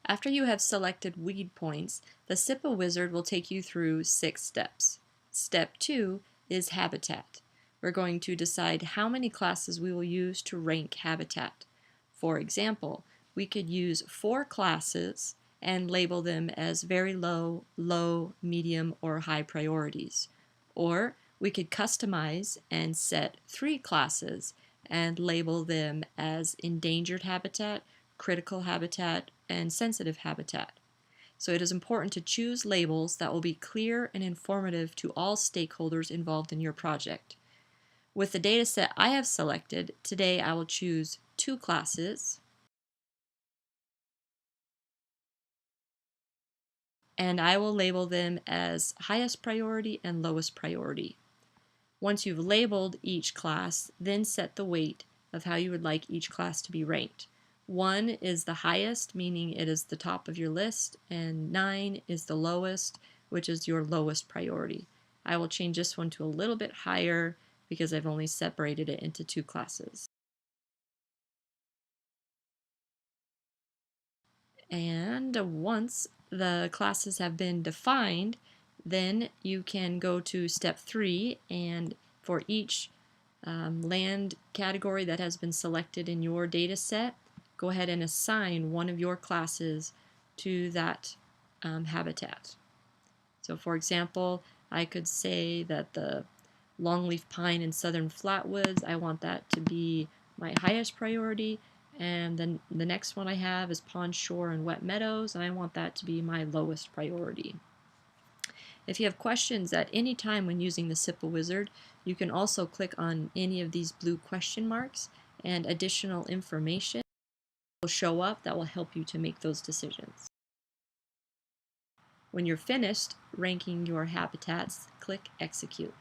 After you have selected weed points, the SIIPA wizard will take you through 6 steps. Step 2 is habitat. We're going to decide how many classes we will use to rank habitat. For example, we could use 4 classes and label them as very low, low, medium, or high priorities. Or we could customize and set 3 classes and label them as endangered habitat, critical habitat, and sensitive habitat. So it is important to choose labels that will be clear and informative to all stakeholders involved in your project. With the data set I have selected, today I will choose 2 classes, and I will label them as highest priority and lowest priority. Once you've labeled each class, then set the weight of how you would like each class to be ranked. 1 is the highest, meaning it is the top of your list, and 9 is the lowest, which is your lowest priority. I will change this one to a little bit higher because I've only separated it into 2 classes. And once the classes have been defined, then you can go to step 3, and for each land category that has been selected in your data set, go ahead and assign one of your classes to that habitat. So for example, I could say that the longleaf pine in southern flatwoods, I want that to be my highest priority, and then the next one I have is pond shore and wet meadows, and I want that to be my lowest priority. If you have questions at any time when using the SIIPA wizard, you can also click on any of these blue question marks, and additional information will show up that will help you to make those decisions. When you're finished ranking your habitats, click Execute.